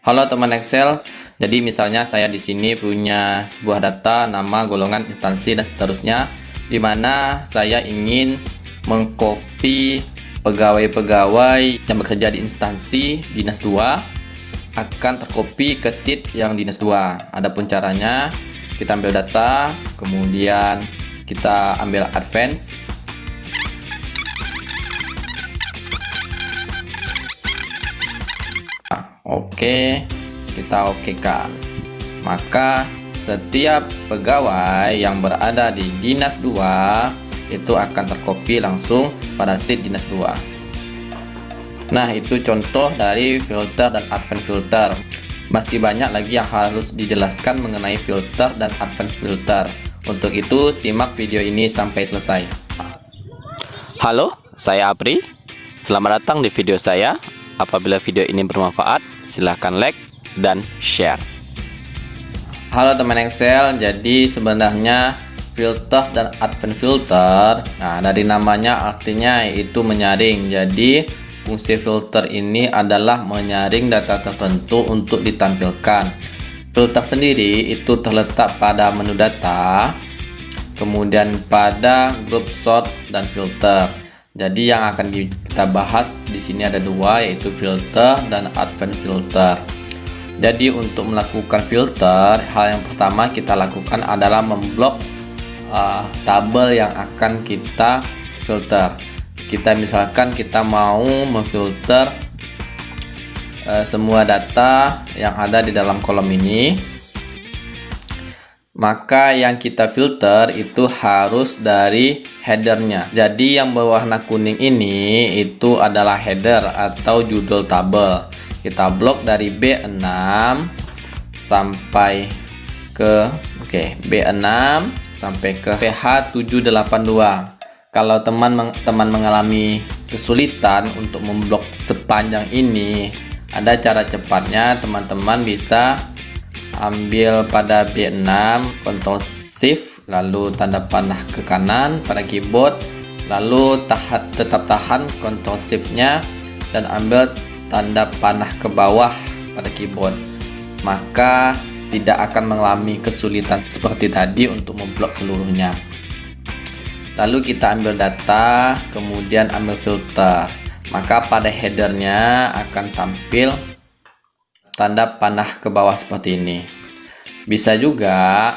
Halo teman Excel. Jadi misalnya saya di sini punya sebuah data, nama, golongan, instansi dan seterusnya, di mana saya ingin mengcopy pegawai-pegawai yang bekerja di instansi Dinas 2 akan tercopy ke sheet yang Dinas 2. Adapun caranya, kita ambil data, kemudian kita ambil advance. Oke, kita okekan. Maka setiap pegawai yang berada di Dinas 2 itu akan tercopy langsung pada sheet Dinas 2. Nah, itu contoh dari filter dan advance filter. Masih banyak lagi yang harus dijelaskan mengenai filter dan advance filter. Untuk itu, simak video ini sampai selesai. Halo, saya Apri. Selamat datang di video saya. Apabila video ini bermanfaat, silahkan like dan share. Halo teman Excel, jadi sebenarnya filter dan advance filter, nah dari namanya artinya itu menyaring. Jadi fungsi filter ini adalah menyaring data tertentu untuk ditampilkan. Filter sendiri itu terletak pada menu data, kemudian pada grup sort dan filter. Jadi yang akan kita bahas di sini ada dua, yaitu filter dan advance filter. Jadi untuk melakukan filter, hal yang pertama kita lakukan adalah memblok tabel yang akan kita filter. Kita misalkan kita mau memfilter semua data yang ada di dalam kolom ini. Maka yang kita filter itu harus dari headernya. Jadi yang berwarna kuning ini itu adalah header atau judul tabel. Kita blok dari B6 sampai ke B6 sampai ke PH782. Kalau teman-teman mengalami kesulitan untuk memblok sepanjang ini, ada cara cepatnya. Teman-teman bisa ambil pada B6, Ctrl Shift, lalu tanda panah ke kanan pada keyboard, lalu tetap tahan Ctrl Shift-nya dan ambil tanda panah ke bawah pada keyboard. Maka tidak akan mengalami kesulitan seperti tadi untuk memblok seluruhnya. Lalu kita ambil data, kemudian ambil filter. Maka pada headernya akan tampil tanda panah ke bawah seperti ini. Bisa juga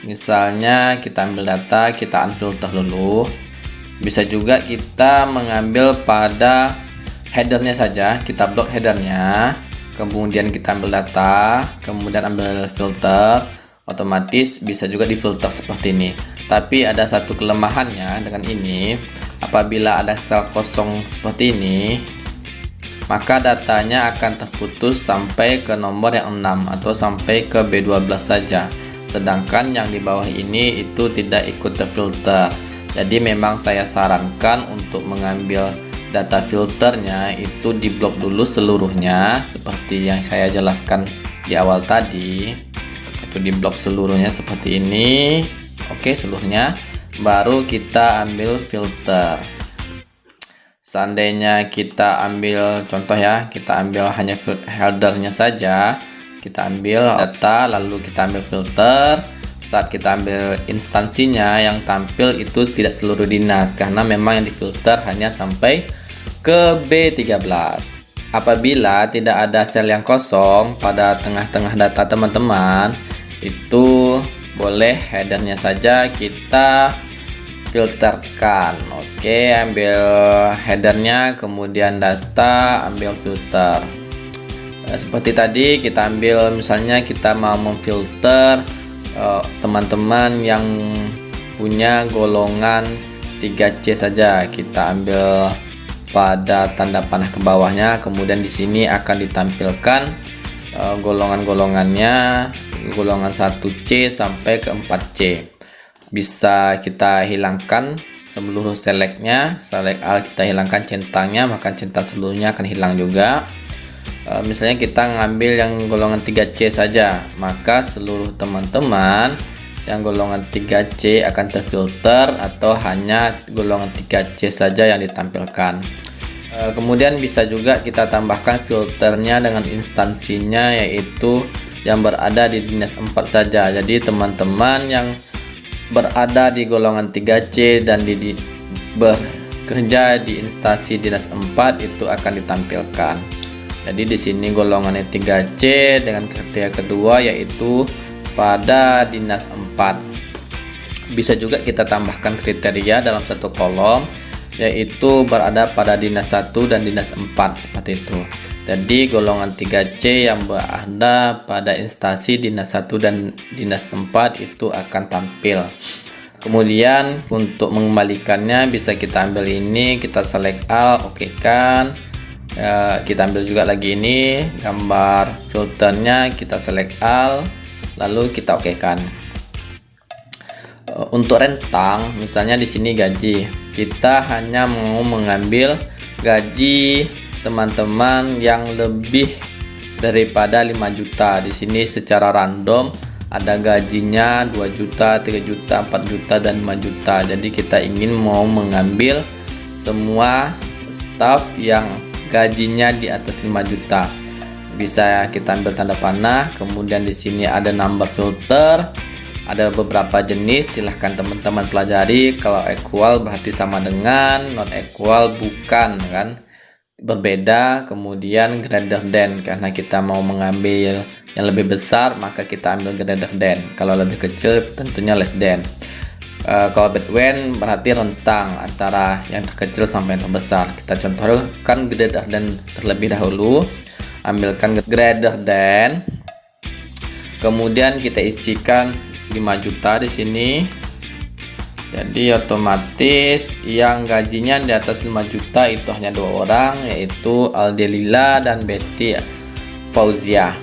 misalnya kita ambil data, kita unfilter dulu. Bisa juga kita mengambil pada headernya saja, kita blok headernya, kemudian kita ambil data, kemudian ambil filter. Otomatis bisa juga difilter seperti ini. Tapi ada satu kelemahannya dengan ini, apabila ada sel kosong seperti ini, maka datanya akan terputus sampai ke nomor yang 6 atau sampai ke B12 saja. Sedangkan yang di bawah ini itu tidak ikut terfilter. Jadi memang saya sarankan untuk mengambil data filternya itu diblok dulu seluruhnya seperti yang saya jelaskan di awal tadi. Itu diblok seluruhnya seperti ini. Oke, seluruhnya. Baru kita ambil filter. Seandainya kita ambil contoh ya, kita ambil hanya headernya saja, kita ambil data lalu kita ambil filter. Saat kita ambil instansinya, yang tampil itu tidak seluruh dinas karena memang yang difilter hanya sampai ke B13. Apabila tidak ada sel yang kosong pada tengah-tengah data teman-teman, itu boleh headernya saja kita filterkan. Oke, ambil headernya, kemudian data, ambil filter. Seperti tadi kita ambil, misalnya kita mau memfilter teman-teman yang punya golongan 3C saja. Kita ambil pada tanda panah ke bawahnya, kemudian di sini akan ditampilkan golongan-golongannya, golongan 1C sampai ke 4C. Bisa kita hilangkan seluruh selectnya, select all, kita hilangkan centangnya, maka centang seluruhnya akan hilang juga. Misalnya kita ngambil yang golongan 3C saja, maka seluruh teman-teman yang golongan 3C akan terfilter atau hanya golongan 3C saja yang ditampilkan. Kemudian bisa juga kita tambahkan filternya dengan instansinya, yaitu yang berada di dinas 4 saja. Jadi teman-teman yang berada di golongan 3C dan bekerja di instansi dinas 4 itu akan ditampilkan. Jadi di sini golongannya 3C dengan kriteria kedua, yaitu pada dinas 4. Bisa juga kita tambahkan kriteria dalam satu kolom, yaitu berada pada dinas 1 dan dinas 4, seperti itu. Jadi golongan 3C yang berada pada instansi dinas 1 dan dinas 4 itu akan tampil. Kemudian untuk mengembalikannya bisa kita ambil ini, kita select all, oke kan. Kita ambil juga lagi ini gambar filternya, kita select all, lalu kita oke kan. Untuk rentang, misalnya di sini gaji, kita hanya mau mengambil gaji teman-teman yang lebih daripada 5 juta. Di sini secara random ada gajinya 2 juta, 3 juta, 4 juta, dan 5 juta. Jadi kita ingin mau mengambil semua staff yang gajinya di atas 5 juta. Bisa kita ambil tanda panah, kemudian di sini ada number filter. Ada beberapa jenis, silahkan teman-teman pelajari. Kalau equal berarti sama dengan, not equal bukan kan, berbeda. Kemudian greater than, karena kita mau mengambil yang lebih besar maka kita ambil greater than. Kalau lebih kecil tentunya less than. Kalau between berarti rentang antara yang terkecil sampai yang terbesar. Kita contohkan greater than terlebih dahulu. Ambilkan greater than, kemudian kita isikan 5 juta di sini. Jadi otomatis yang gajinya di atas 5 juta itu hanya 2 orang, yaitu Aldelila dan Betty Fauzia.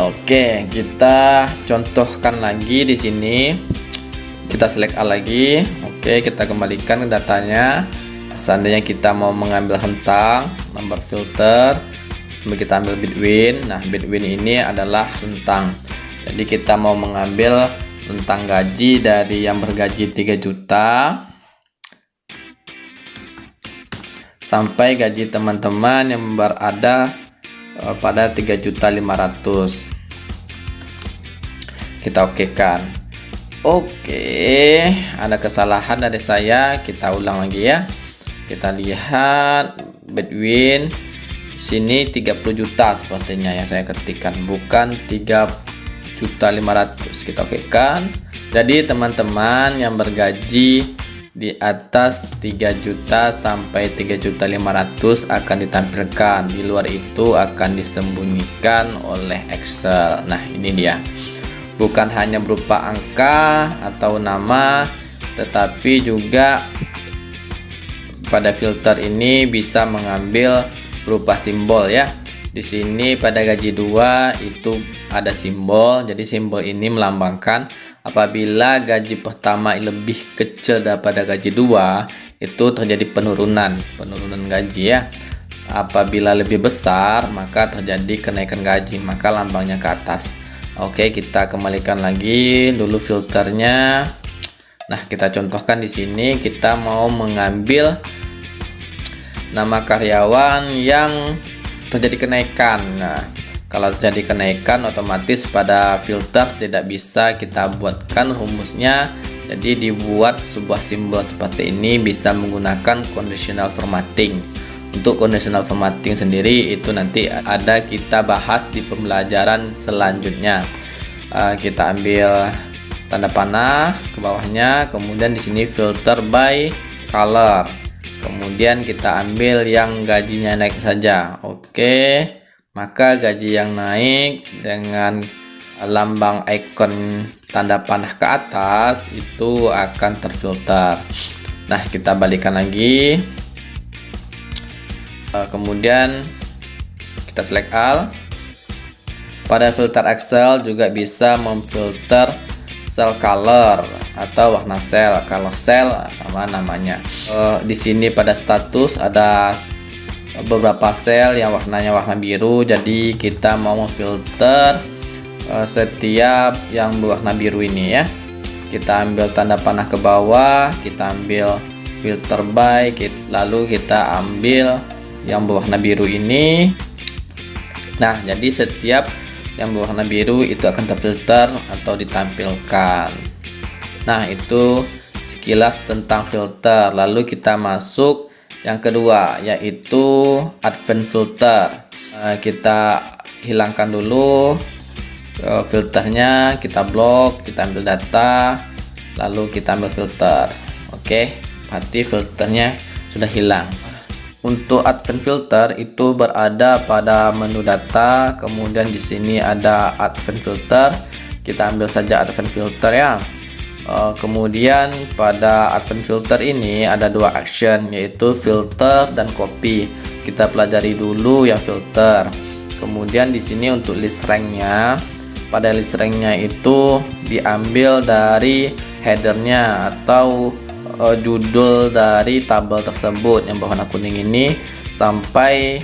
Oke, kita contohkan lagi di sini. Kita select all lagi. Oke, kita kembalikan ke datanya. Seandainya kita mau mengambil rentang, number filter, kita ambil between. Nah, between ini adalah rentang. Jadi kita mau mengambil rentang gaji dari yang bergaji 3 juta sampai gaji teman-teman yang berada pada 3.500.000. Kita okekan. Oke, ada kesalahan dari saya, kita ulang lagi ya. Kita lihat between sini 30 juta sepertinya yang saya ketikkan, bukan 3.500.000. Kita okekan. Jadi teman-teman yang bergaji di atas 3 juta sampai 3.500.000 akan ditampilkan. Di luar itu akan disembunyikan oleh Excel. Nah, ini dia. Bukan hanya berupa angka atau nama, tetapi juga pada filter ini bisa mengambil berupa simbol ya. Di sini pada gaji 2 itu ada simbol. Jadi simbol ini melambangkan apabila gaji pertama lebih kecil daripada gaji 2 itu terjadi penurunan gaji ya. Apabila lebih besar maka terjadi kenaikan gaji, maka lambangnya ke atas. Oke, kita kembalikan lagi dulu filternya. Nah, kita contohkan di sini kita mau mengambil nama karyawan yang terjadi kenaikan. Nah, kalau terjadi kenaikan otomatis pada filter tidak bisa kita buatkan rumusnya. Jadi dibuat sebuah simbol seperti ini, bisa menggunakan conditional formatting. Untuk conditional formatting sendiri itu nanti ada kita bahas di pembelajaran selanjutnya. Kita ambil tanda panah ke bawahnya, kemudian di sini filter by color. Kemudian kita ambil yang gajinya naik saja. Oke, maka gaji yang naik dengan lambang icon tanda panah ke atas itu akan terfilter. Nah, kita balikan lagi. Kemudian kita select all. Pada filter Excel juga bisa memfilter cell color atau warna sel. Color cell sama namanya. Di sini pada status ada beberapa sel yang warnanya warna biru. Jadi kita mau memfilter setiap yang berwarna biru ini ya. Kita ambil tanda panah ke bawah, kita ambil filter by, lalu kita ambil yang berwarna biru ini. Nah, jadi setiap yang berwarna biru itu akan terfilter atau ditampilkan. Nah, itu sekilas tentang filter. Lalu kita masuk yang kedua, yaitu advance filter. Kita hilangkan dulu filternya, kita blok, kita ambil data, lalu kita ambil filter. Oke, berarti filternya sudah hilang. Untuk advance filter itu berada pada menu data, kemudian di sini ada advance filter. Kita ambil saja advance filter ya. Kemudian pada advance filter ini ada dua action, yaitu filter dan copy. Kita pelajari dulu yang filter. Kemudian di sini untuk list ranknya, pada list ranknya itu diambil dari headernya atau judul dari tabel tersebut yang berwarna kuning ini sampai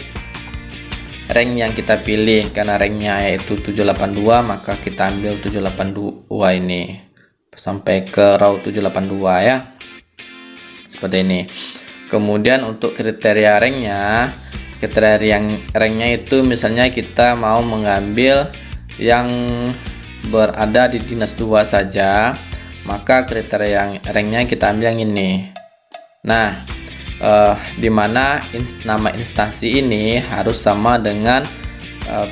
rank yang kita pilih. Karena ranknya yaitu 782, maka kita ambil 782 ini sampai ke row 782 ya, seperti ini. Kemudian untuk kriteria ranknya itu misalnya kita mau mengambil yang berada di dinas 2 saja, maka kriteria ranknya kita ambil yang ini. Nah, dimana nama instansi ini harus sama dengan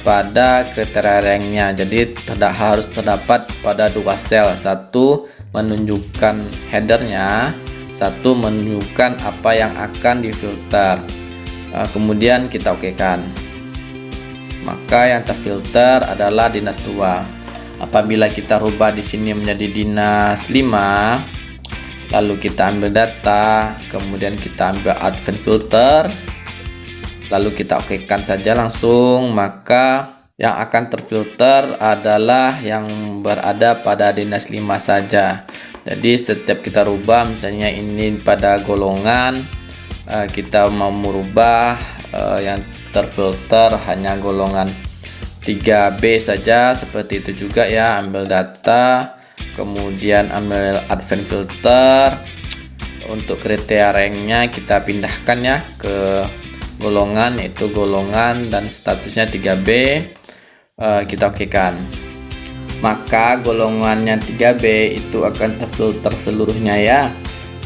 pada kriteria ranknya. Jadi harus terdapat pada dua sel, satu menunjukkan headernya, satu menunjukkan apa yang akan difilter. Kemudian kita okekan. Maka yang terfilter adalah dinas 2. Apabila kita rubah di sini menjadi dinas 5, lalu kita ambil data, kemudian kita ambil advance filter, lalu kita okekan saja langsung, maka yang akan terfilter adalah yang berada pada dinas 5 saja. Jadi setiap kita rubah, misalnya ini pada golongan, kita mau merubah yang terfilter hanya golongan 3B saja, seperti itu juga ya. Ambil data, kemudian ambil advance filter. Untuk kriteria ranknya kita pindahkan ya ke golongan, yaitu golongan dan statusnya 3B. Kita okekan, maka golongannya 3B itu akan terfilter seluruhnya ya.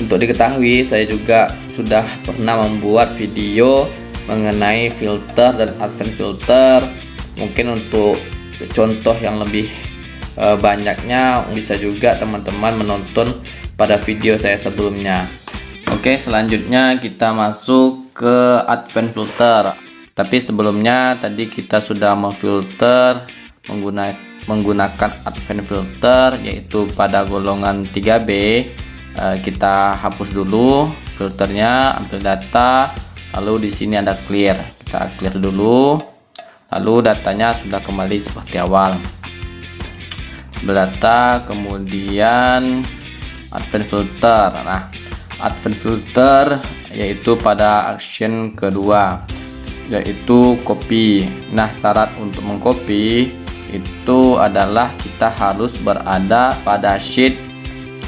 Untuk diketahui, saya juga sudah pernah membuat video mengenai filter dan advance filter. Mungkin untuk contoh yang lebih banyaknya bisa juga teman-teman menonton pada video saya sebelumnya. Oke, selanjutnya kita masuk ke advance filter. Tapi sebelumnya tadi kita sudah memfilter menggunakan advance filter, yaitu pada golongan 3B. Kita hapus dulu filternya, ambil data, lalu di sini ada clear. Kita clear dulu. Lalu datanya sudah kembali seperti awal. Data, kemudian advance filter. Nah, advance filter yaitu pada action kedua, yaitu copy. Nah, syarat untuk mengcopy itu adalah kita harus berada pada sheet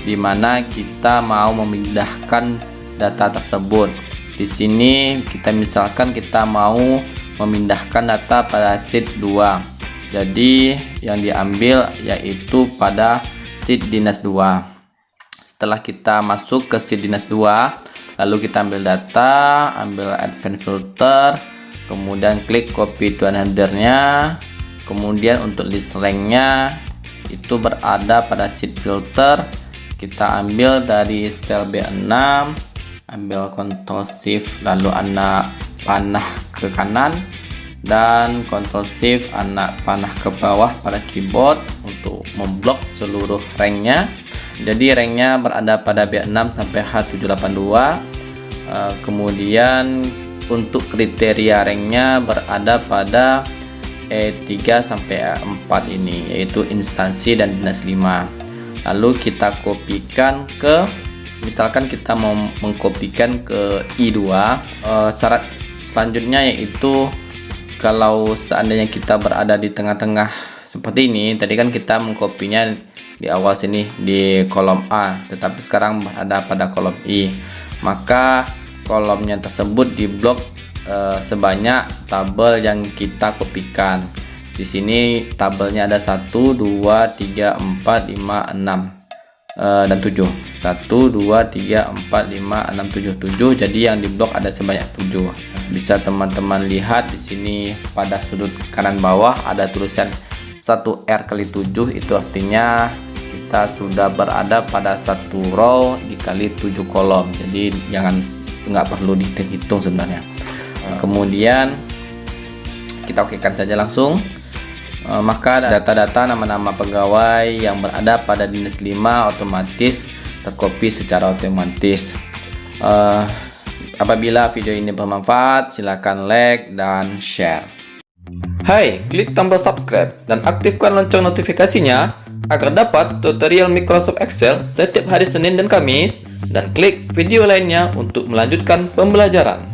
di mana kita mau memindahkan data tersebut. Di sini misalkan kita mau memindahkan data pada sheet 2. Jadi yang diambil yaitu pada sheet dinas 2. Setelah kita masuk ke sheet dinas 2, lalu kita ambil data, ambil advance filter, kemudian klik copy to header-nya. Kemudian untuk list rank-nya itu berada pada sheet filter. Kita ambil dari sel B6, ambil Ctrl Shift lalu anak panah ke kanan dan Ctrl Shift anak panah ke bawah pada keyboard untuk memblok seluruh ranknya. Jadi ranknya berada pada B6 sampai H782. Kemudian untuk kriteria ranknya berada pada E3 sampai E4 ini, yaitu instansi dan dinas 5. Lalu kita kopikan ke, misalkan kita mau mengkopikan ke I2. Syarat selanjutnya yaitu kalau seandainya kita berada di tengah-tengah seperti ini, tadi kan kita mengkopinya di awal sini di kolom A, tetapi sekarang berada pada kolom I, maka kolomnya tersebut diblok sebanyak tabel yang kita kopikan. Di sini tabelnya ada 1, 2, 3, 4, 5, 6 dan 7. 1, 2, 3, 4, 5, 6, 7. 7. Jadi yang di blok ada sebanyak 7. Bisa teman-teman lihat di sini pada sudut kanan bawah ada tulisan 1R kali 7. Itu artinya kita sudah berada pada satu row dikali 7 kolom. Jadi nggak perlu dihitung sebenarnya. Kemudian kita okekan saja langsung. Maka data-data nama-nama pegawai yang berada pada dinas 5 otomatis terkopi secara otomatis. Apabila video ini bermanfaat, silakan like dan share. Hai, klik tombol subscribe dan aktifkan lonceng notifikasinya agar dapat tutorial Microsoft Excel setiap hari Senin dan Kamis, dan klik video lainnya untuk melanjutkan pembelajaran.